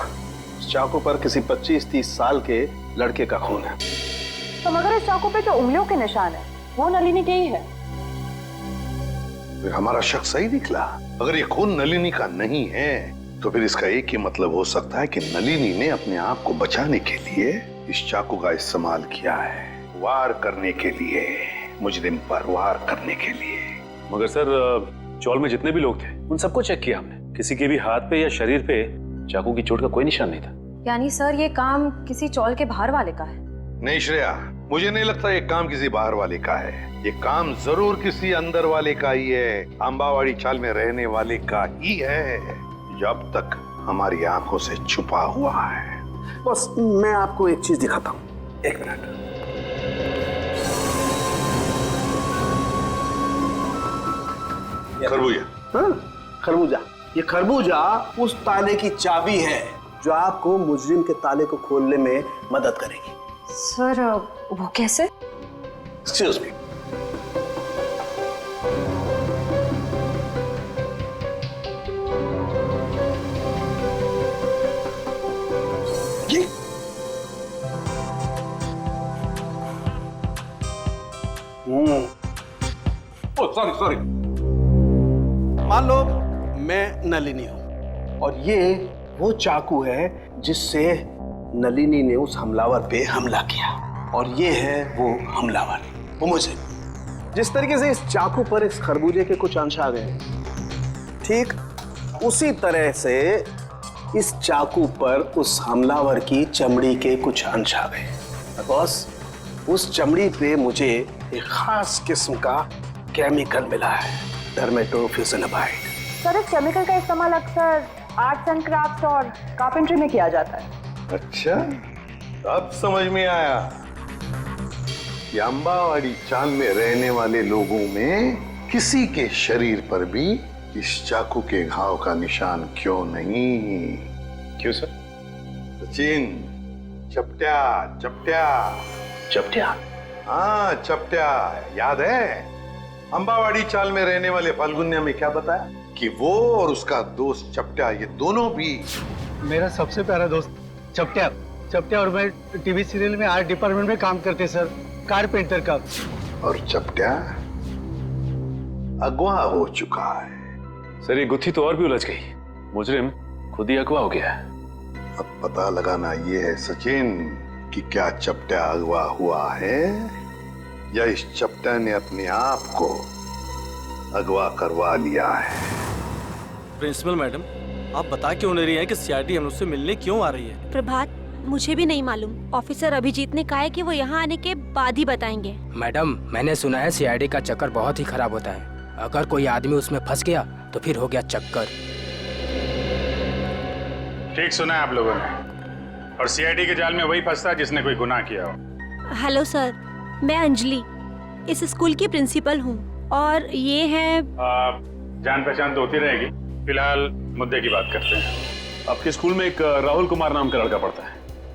इस चाकू पर किसी 25-30 साल के लड़के का खून है। तो मगर इस चाकू पे जो उंगलियों के निशान है वो नलिनी के ही है। फिर हमारा शक सही निकला। अगर ये खून नलिनी का नहीं है तो फिर इसका एक ही मतलब हो सकता है कि नलिनी ने अपने आप को बचाने के लिए इस चाकू का इस्तेमाल किया है, वार करने के लिए, मुजरिम पर वार करने के लिए। मगर सर, चौल में जितने भी लोग थे उन सबको चेक किया हमने, किसी के भी हाथ पे या शरीर पे चाकू की चोट का कोई निशान नहीं था। यानी सर ये काम किसी चौल के बाहर वाले का है? नहीं श्रेया, मुझे नहीं लगता ये काम किसी बाहर वाले का है। ये काम जरूर किसी अंदर वाले का ही है, अंबावाड़ी चाल में रहने वाले का ही है, जो अब तक हमारी आंखों से छुपा हुआ है। बस मैं आपको एक चीज दिखाता हूँ, एक मिनट। खरबूजा। हाँ, खरबूजा। ये खरबूजा उस ताले की चाबी है जो आपको मुजरिम के ताले को खोलने में मदद करेगी। सर वो कैसे? Excuse me. सॉरी। मान लो मैं नलिनी हूं और ये वो चाकू है जिससे नलिनी ने उस हमलावर पे हमला किया, और ये है वो हमलावर, वो मुझे। जिस तरीके से इस चाकू पर इस खरबूजे के कुछ अंश आ गए, ठीक उसी तरह से इस चाकू पर उस हमलावर की चमड़ी के कुछ अंश आ गए। बॉस, उस चमड़ी पे मुझे एक खास किस्म का केमिकल मिला है, डर्मेटोफ्यूसिनामाइड। सर इस केमिकल का इस्तेमाल अक्सर आर्ट्स एंड क्राफ्ट्स और कारपेंट्री में किया जाता है। अच्छा, अब समझ में आया कि अंबावाड़ी चाल में रहने वाले लोगों में किसी के शरीर पर भी इस चाकू के घाव का निशान क्यों नहीं। क्यों सर? सचिन, चपट्या चपट्या चपट्या। हाँ चपट्या, याद है? अंबावाड़ी चाल में रहने वाले फाल्गुनिया में क्या बताया कि वो और उसका दोस्त चपट्या, ये दोनों भी मेरा सबसे प्यारा दोस्त चपट्या। चपट्या और मैं टीवी सीरियल में आर्ट डिपार्टमेंट में काम करते सर, कारपेंटर का। और चपट्या अगवा हो चुका है। सर ये गुत्थी तो और भी उलझ गई, मुजरिम खुद ही अगवा हो गया है। अब पता लगाना ये है सचिन कि क्या चपट्या अगवा हुआ है या इस चपट्या ने अपने आप को अगवा करवा लिया है। प्रिंसिपल मैडम, आप बता क्यों नहीं रही हैं कि सीआईडी हम उससे मिलने क्यों आ रही है? प्रभात, मुझे भी नहीं मालूम। ऑफिसर अभिजीत ने कहा है कि वो यहाँ आने के बाद ही बताएंगे। मैडम, मैंने सुना है सीआईडी का चक्कर बहुत ही खराब होता है। अगर कोई आदमी उसमें फंस गया तो फिर हो गया चक्कर। ठीक सुना है आप लोगों ने, और सीआईडी के जाल में वही फंसता है जिसने कोई गुनाह किया हो। हेलो सर, मैं अंजलि इस स्कूल की प्रिंसिपल हूँ और ये है। जान पहचान तो होती रहेगी, फिलहाल मुद्दे की बात करते हैं। आपके स्कूल में एक राहुल कुमार नाम का लड़का पढ़ता है,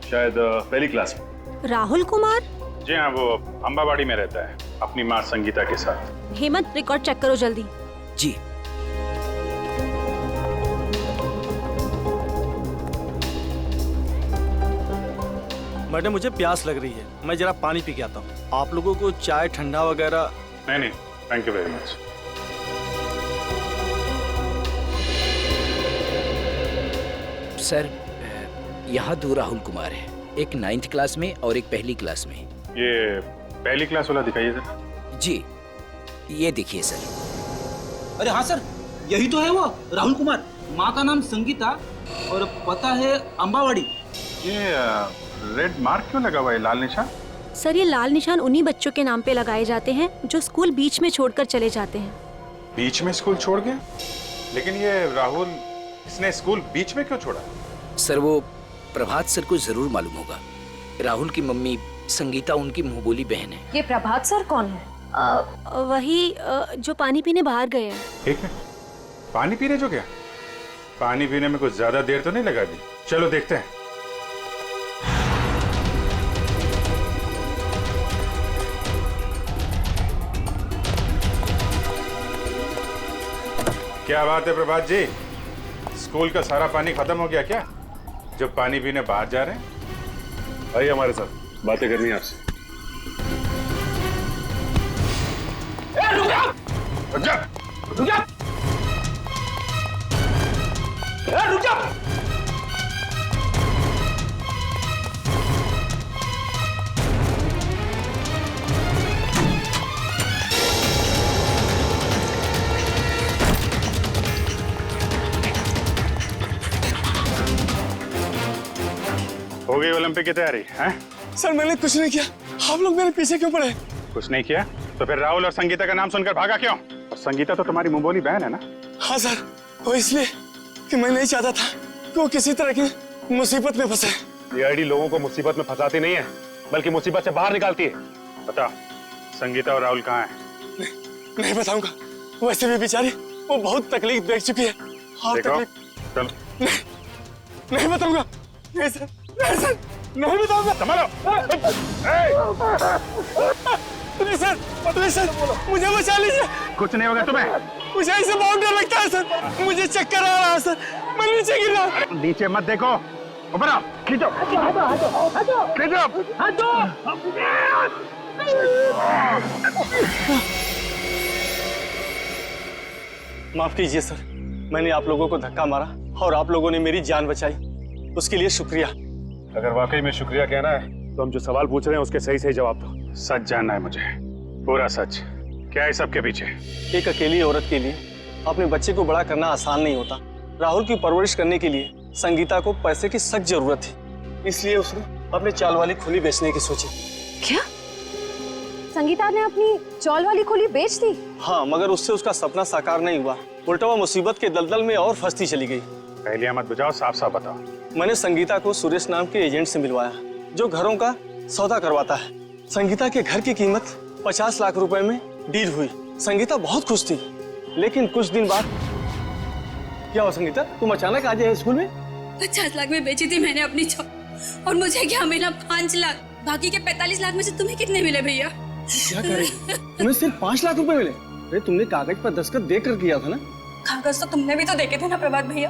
शायद पहली क्लास में। राहुल कुमार? जी हाँ, वो अंबावाड़ी में रहता है अपनी माँ संगीता के साथ। हेमंत, रिकॉर्ड चेक करो जल्दी। जी। मैडम मुझे प्यास लग रही है, मैं जरा पानी पी के आता हूँ। आप लोगों को चाय ठंडा वगैरह? नहीं, thank you very much. Sir, यहाँ 2 राहुल कुमार है, एक 9th क्लास में और एक पहली क्लास में। ये पहली क्लास वाला दिखाइए सर। जी, ये देखिए सर। अरे हाँ सर, यही तो है वो राहुल कुमार। माँ का नाम संगीता और पता है अंबावाड़ी। ये रेड मार्क क्यों लगा हुआ है, लाल निशान? सर ये लाल निशान उन्हीं बच्चों के नाम पे लगाए जाते हैं जो स्कूल बीच में छोड़कर चले जाते हैं। बीच में स्कूल छोड़ गए? लेकिन ये राहुल, इसने स्कूल बीच में क्यों छोड़ा? सर वो प्रभात सर को जरूर मालूम होगा। राहुल की मम्मी संगीता उनकी मुंहबोली बहन है। ये प्रभात सर कौन है? वही जो पानी पीने बाहर गए हैं। ठीक है, पानी पीने जो गया? पानी पीने में कुछ ज्यादा देर तो नहीं लगा दी? चलो देखते हैं। क्या बात है प्रभात जी, स्कूल का सारा पानी खत्म हो गया क्या? जो पानी पीने बाहर जा रहे हैं? आइए हमारे साथ, बातें करनी है आपसे। रुक जा, रुक जा, रुक जा। हो गई ओलंपिक की तैयारी हैं? सर मैंने कुछ नहीं किया, आप लोग मेरे पीछे क्यों पड़े? कुछ नहीं किया तो फिर राहुल और संगीता का नाम सुनकर भागा क्यों? और संगीता तो तुम्हारी मुंहबोली बहन है ना? हाँ सर, वो इसलिए कि मैं नहीं चाहता था कि वो किसी तरह की मुसीबत में फंसे। सीआईडी लोगों को मुसीबत में फंसाती नहीं है, बल्कि मुसीबत से बाहर निकालती है। बता, संगीता और राहुल कहाँ हैं? नहीं बताऊंगा, वैसे भी बेचारी वो बहुत तकलीफ देख चुकी है। हाँ चल। नहीं बताऊंगा, नहीं सर, नहीं सर, नहीं बताऊंगा। संभालो। नहीं सर, नहीं सर, मुझे बचा लीजिए। कुछ नहीं होगा तुम्हें। मुझे ऐसे बहुत डर लगता है सर, मुझे चक्कर आ रहा है सर, मैं नीचे गिर रहा हूँ। नीचे मत देखो, ऊपर आओ, खींचो, खींचो। माफ कीजिए सर, मैंने आप लोगों को धक्का मारा और आप लोगों ने मेरी जान बचाई, उसके लिए शुक्रिया। अगर वाकई में शुक्रिया कहना है तो हम जो सवाल पूछ रहे हैं उसके सही सही जवाब दो। सच जानना है मुझे, पूरा सच। क्या है सबके पीछे? एक अकेली औरत के लिए अपने बच्चे को बड़ा करना आसान नहीं होता। राहुल की परवरिश करने के लिए संगीता को पैसे की सख्त जरूरत थी, इसलिए उसने अपने चाल वाली खोली बेचने की सोची। क्या? संगीता ने अपनी चौल वाली खोली बेच दी? हाँ, मगर उससे उसका सपना साकार नहीं हुआ, उल्टा वो मुसीबत के दलदल में और फंसती चली गई। पहले मत बुझाओ, साफ साफ बताओ। मैंने संगीता को सुरेश नाम के एजेंट से मिलवाया, जो घरों का सौदा करवाता है। संगीता के घर की कीमत 50 लाख रुपए में डील हुई। संगीता बहुत खुश थी, लेकिन कुछ दिन बाद क्या हुआ? संगीता, तुम अचानक आ जाए स्कूल में? 50 लाख में बेची थी मैंने अपनी चौल, और मुझे क्या मिला? 5 लाख। बाकी के 45 लाख में से तुम्हें कितने मिले भैया? क्या कर रही हो? तुम्हें सिर्फ 5 लाख रुपए मिले? अरे तुमने कागज पर दस्तखत देकर किया था ना? कागज तो तुमने भी तो देखे थे ना प्रभात भैया।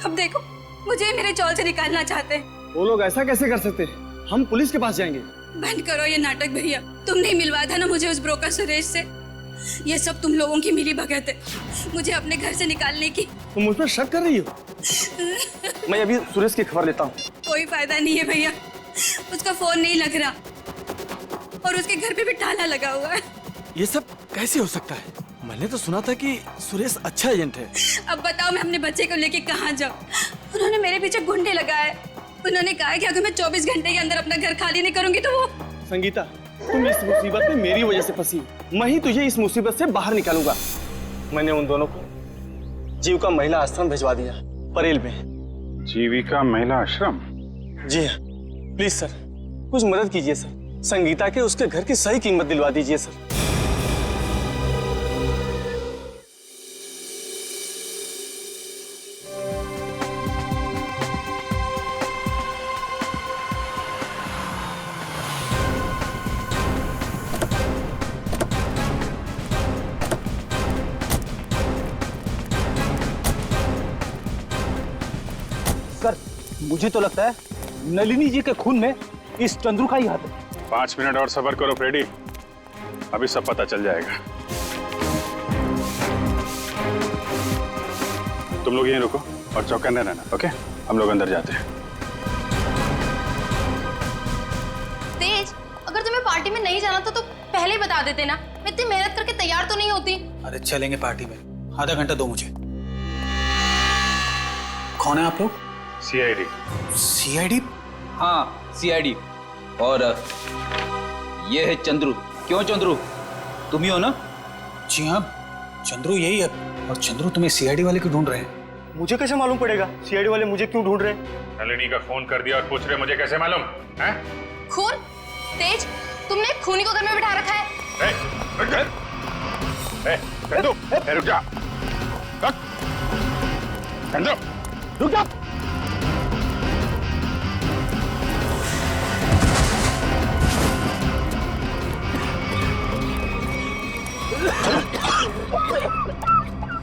अब देखो, मुझे मेरे चौल से निकालना चाहते हैं। वो लोग ऐसा कैसे कर सकते? हम पुलिस के पास जाएंगे। बंद करो ये नाटक भैया, तुमने ही मिलवाया था ना मुझे उस ब्रोकर सुरेश से। ये सब तुम लोगों की मिली भगत है, मुझे अपने घर से निकालने की। तुम मुझ पर शक कर रही हो? मैं अभी सुरेश की खबर लेता हूँ। कोई फायदा नहीं है भैया, उसका फोन नहीं लग रहा और उसके घर पे भी ताला लगा हुआ है। ये सब कैसे हो सकता है? मैंने तो सुना था कि सुरेश अच्छा एजेंट है। अब बताओ मैं अपने बच्चे को लेके कहाँ जाऊँ? उन्होंने मेरे पीछे गुंडे लगाए। उन्होंने कहा कि अगर मैं 24 घंटे के अंदर अपना घर खाली नहीं करूंगी तो वो। संगीता, तुम इस मुसीबत में मेरी वजह से फंसी, मैं ही तुझे इस मुसीबत से बाहर निकालूंगा। मैंने उन दोनों को जीविका महिला आश्रम भिजवा दिया, परेल में। जीविका महिला आश्रम? जी हाँ, प्लीज सर, कुछ मदद कीजिए सर। संगीता के उसके घर की सही कीमत दिलवा दीजिए सर। मुझे तो लगता है नलिनी जी के खून में इस चंद्रू का ही हाथ है। 5 मिनट और सब्र करो फ्रेडी, अभी सब पता चल जाएगा। तुम लोग यहीं रुको और चौकन्ने रहना, ओके? हम लोग अंदर जाते हैं। तेज, अगर तुम्हें पार्टी में नहीं जाना तो पहले ही बता देते ना, मैं इतनी मेहनत करके तैयार तो नहीं होती। अरे चलेंगे पार्टी में, आधा घंटा दो मुझे। कौन है आप लोग? सीआईडी। सीआईडी? हाँ, सीआईडी। और ये है चंद्रू। क्यों चंद्रू, तुम ही हो ना? जी हाँ, चंद्रू यही है, और चंद्रू तुम्हें सीआईडी वाले क्यों ढूंढ रहे हैं? मुझे कैसे मालूम पड़ेगा सीआईडी वाले मुझे क्यों ढूंढ रहे हैं? नलिनी का फोन कर दिया और पूछ रहे मुझे कैसे मालूम है? खून? तेज, तुमने खूनी को घर में बिठा रखा है। चंदू, रुक जा। चंदू, रुक जा।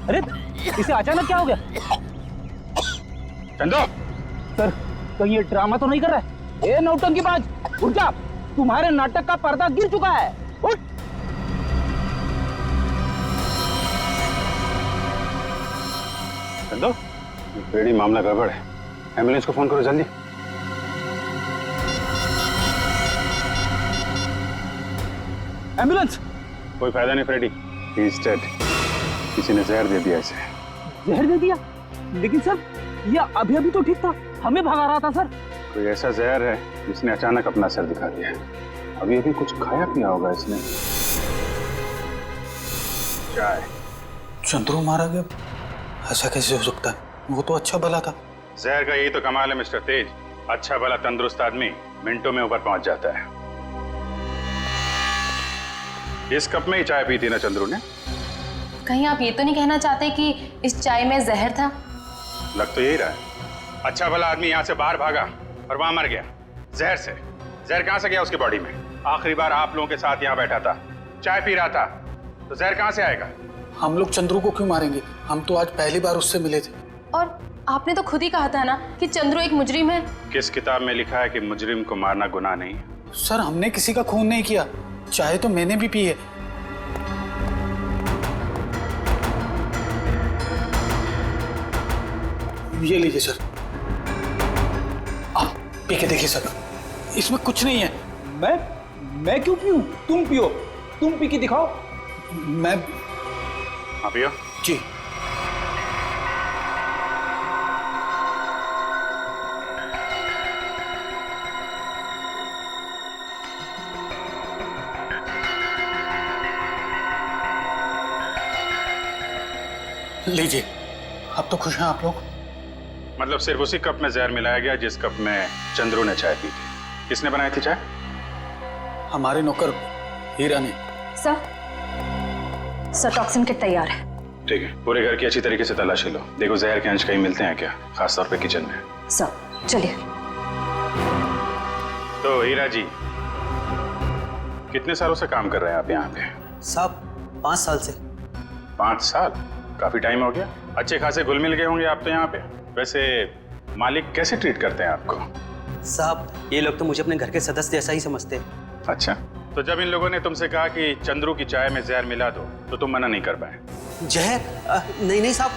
अरे इसे अचानक क्या हो गया? चंदू सर, कहीं ये ड्रामा तो नहीं कर रहा है? ए नौटंकीबाज, उठ जा, तुम्हारे नाटक का पर्दा गिर चुका है, उठ। चंदू, बेड़ी मामला गड़बड़ है, एम्बुलेंस को फोन करो जल्दी। एम्बुलेंस? कोई फायदा नहीं फ्रेडी, ही इज डेड। किसी ने जहर दे दिया इसे। जहर दे दिया? लेकिन सर, ये अभी अभी तो ठीक था, हमें भगा रहा था सर। कोई ऐसा जहर है जिसने अचानक अपना असर दिखा दिया है। अभी अभी कुछ खाया पिया होगा इसने। चाय। चंद्रू मारा गया? ऐसा कैसे हो सकता है? वो तो अच्छा भला था। जहर का यही तो कमाल है मिस्टर तेज, अच्छा भला तंदुरुस्त आदमी मिनटों में ऊपर पहुंच जाता है। इस कप में ही चाय पी थी ना चंद्रू ने? कहीं आप ये तो नहीं कहना चाहते कि इस चाय में जहर था? लग तो यही रहा है। अच्छा भला आदमी यहाँ से बाहर भागा और वहां मर गया जहर से। जहर कहां से गया उसकी बॉडी में? आखिरी बार आप लोगों के साथ यहाँ बैठा था, चाय पी रहा था, तो जहर कहां से आएगा? हम लोग चंद्रू को क्यों मारेंगे? हम तो आज पहली बार उससे मिले थे। और आपने तो खुद ही कहा था ना कि चंद्रू एक मुजरिम है। किस किताब में लिखा है कि मुजरिम को मारना गुनाह नहीं है? सर, हमने किसी का खून नहीं किया, चाय तो मैंने भी पी है। ये लीजिए सर, आप पी के देखिए सर, इसमें कुछ नहीं है। मैं क्यों पीऊं? तुम पियो, तुम पी के दिखाओ। मैं पियो जी। लीजिए, अब तो खुश हैं आप लोग? मतलब सिर्फ उसी कप में जहर मिलाया गया जिस कप में चंद्रू ने चाय पी थी। किसने बनाई थी चाय? हमारे नौकर हीरा ने। सर, टॉक्सिन किट तैयार है। ठीक है, पूरे घर की अच्छी तरीके से तलाशी लो, देखो जहर के अंश कहीं मिलते हैं क्या, खासतौर पे किचन में। सर चलिए। तो हीरा जी, कितने सालों से काम कर रहे हैं आप यहाँ पे? साहब 5 साल से। 5 साल? काफी टाइम हो गया। अच्छे खासे घुल मिल गए होंगे आप तो यहाँ पे। वैसे मालिक कैसे ट्रीट करते हैं आपको? साहब, ये लोग तो मुझे अपने घर के सदस्य जैसा ही समझते हैं। अच्छा, तो जब इन लोगों ने तुमसे कहा कि चंद्रू की चाय में जहर मिला दो, तो तुम मना नहीं कर पाए? जहर? नहीं साहब,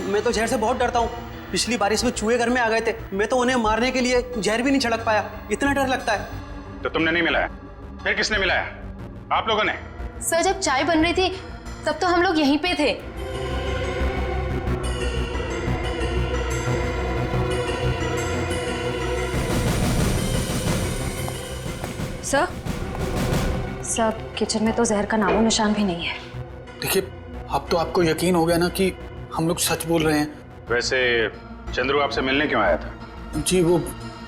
मैं तो जहर से बहुत डरता हूँ। पिछली बारिश में चूहे घर में आ गए थे, मैं तो उन्हें मारने के लिए जहर भी नहीं छिड़क पाया, इतना डर लगता है। तो तुमने नहीं मिलाया? फिर किसने मिलाया? आप लोगों ने? सर, जब चाय बन रही थी तब तो हम लोग यहीं पे थे। सर, किचन में तो जहर का नामो निशान भी नहीं है। देखिए, अब तो आपको यकीन हो गया ना कि हम लोग सच बोल रहे हैं। वैसे चंद्रू आपसे मिलने क्यों आया था? जी, वो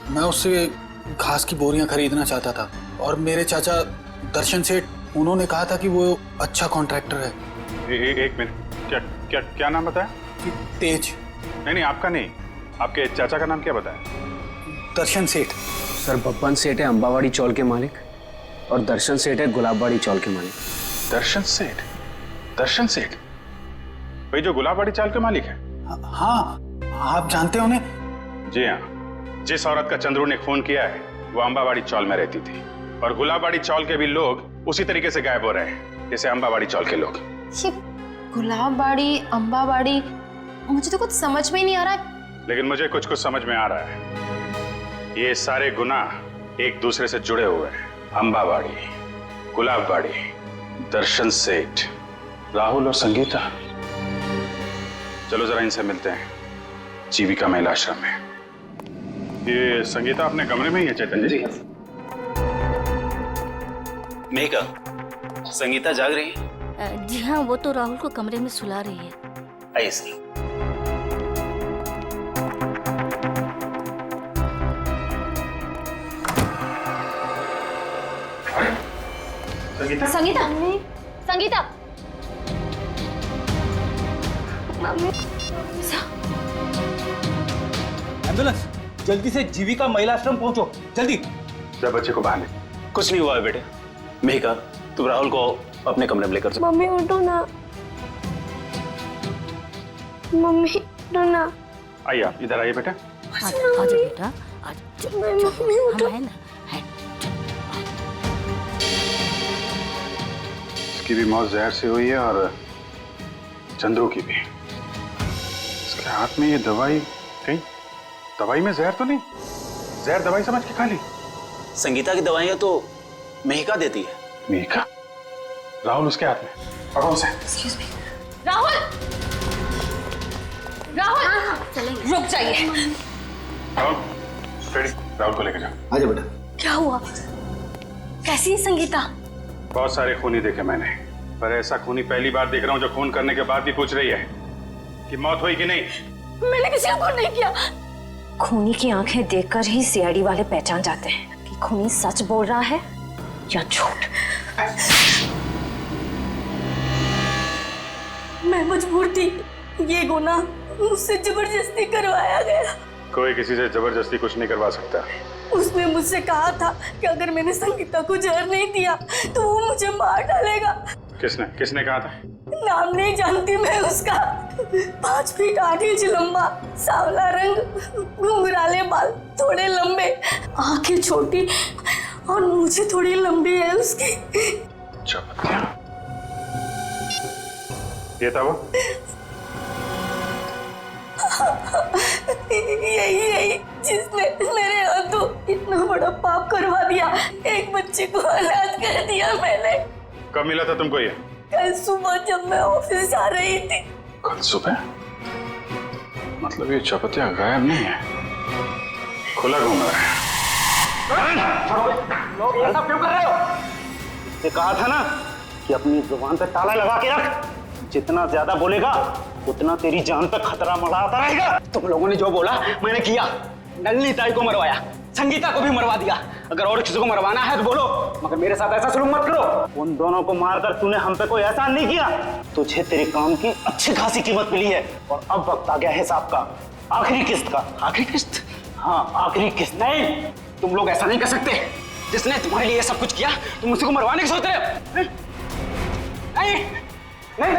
मैं उससे घास की बोरियां खरीदना चाहता था, और मेरे चाचा दर्शन सेठ, उन्होंने कहा था कि वो अच्छा कॉन्ट्रैक्टर है। एक मिनट, क्या क्या नाम बताया? तेज। नहीं, आपका नहीं, आपके चाचा का नाम क्या बताया? दर्शन सेठ। सर, बब्बन सेठ है अंबावाड़ी चौल के मालिक, और दर्शन सेठ है गुलाबबाड़ी चौल के मालिक। दर्शन सेठ? दर्शन सेठ वही जो गुलाबबाड़ी चाल के मालिक है? हाँ, आप जानते हो उन्हें? जी हाँ, जिस औरत का चंद्रू ने खून किया है वो अंबावाड़ी चौल में रहती थी, और गुलाबबाड़ी चौल के भी लोग उसी तरीके से गायब हो रहे हैं जैसे अंबावाड़ी चौल के लोग। ये गुलाबबाड़ी, अंबावाड़ी, मुझे तो कुछ समझ में ही नहीं आ रहा है। लेकिन मुझे कुछ कुछ समझ में आ रहा है। ये सारे गुनाह एक दूसरे से जुड़े हुए हैं। अंबावाड़ी, गुलाबबाड़ी, दर्शन सेठ, राहुल और संगीता। चलो जरा इनसे मिलते हैं, जीविका महिला आश्रम में। ये संगीता अपने कमरे में ही है चैतन्य जी? मेघा, संगीता जाग रही है? जी हाँ, वो तो राहुल को कमरे में सुला रही है। आइए सर। संगीता संगीता संगीता एम्बुलेंस, जल्दी से जीविका महिला आश्रम पहुंचो, जल्दी। जब बच्चे को बाहर ले। कुछ नहीं हुआ है बेटे। मेहिका, तुम राहुल को अपने कमरे में लेकर जाओ। मम्मी उठो ना, मम्मी उठो ना। आइए आप इधर आइए बेटा। आजा बेटा, मम्मी उठो। हम है ना। इसकी भी मौत जहर से हुई है और चंद्रू की भी। इसके हाथ में ये दवाई, कहीं दवाई में जहर तो नहीं? जहर दवाई समझ के खा ली? संगीता की दवाइयां तो मेहिका देती है। मेहिका? राहुल उसके हाथ में, पकड़ो उसे। Excuse me. राहुल, राहुल रुक जाइए। राहुल, फ्रेडी, राहुल को लेकर जाओ। आजा बेटा। क्या हुआ? कैसी है संगीता? बहुत सारे खूनी देखे मैंने, पर ऐसा खूनी पहली बार देख रहा हूँ जो खून करने के बाद भी पूछ रही है कि मौत हुई कि नहीं। मैंने किसी को खून नहीं किया। खूनी की आंखें देखकर ही सीआईडी वाले पहचान जाते हैं कि खूनी सच बोल रहा है या झूठ। मैं मजबूर थी, ये गुनाह मुझसे जबरदस्ती करवाया गया। कोई किसी से जबरदस्ती कुछ नहीं करवा सकता। उसने मुझसे कहा था कि अगर मैंने संगीता को जहर नहीं दिया तो वो मुझे मार डालेगा। किसने किसने कहा था? नाम नहीं जानती मैं उसका। 5 फीट 8 इंच लंबा, सांवला रंग, घुंघराले बाल, थोड़े लंबे, आंखें छोटी और मुझे थोड़ी लंबी है उसकी। ये था वो? यही जिसने मेरे हाथों इतना बड़ा पाप करवा दिया। एक बच्चे को अनाथ कर दिया मैंने। कब मिला था तुमको ये? कल सुबह जब मैं ऑफिस जा रही थी। कल सुबह? मतलब ये चपतिया गायब नहीं है, खुला घूम रहा है। ऐसा क्यों कर रहे हो? इससे कहा था ना कि अपनी जुबान पे ताला लगा के रख। जितना ज्यादा बोलेगा उतना तेरी जान पे खतरा मंडराता रहेगा। तुम लोगों ने जो बोला मैंने किया। नलिनी ताई को मरवाया, संगीता को भी मरवा दिया। अगर और किसी को मरवाना है तो बोलो, मगर मेरे साथ ऐसा सलूक मत करो। उन दोनों को मारकर तूने हम पे कोई एहसान नहीं किया। तुझे तेरे काम की अच्छी खासी कीमत मिली है और अब वक्त आ गया हिसाब का, आखिरी किस्त का। आखिरी किस्त? हाँ, आखिरी किस्त। नहीं, तुम लोग ऐसा नहीं कर सकते। जिसने तुम्हारे लिए सब कुछ किया तुम उसी को मरवाने की सोच रहे हो? नहीं, नहीं,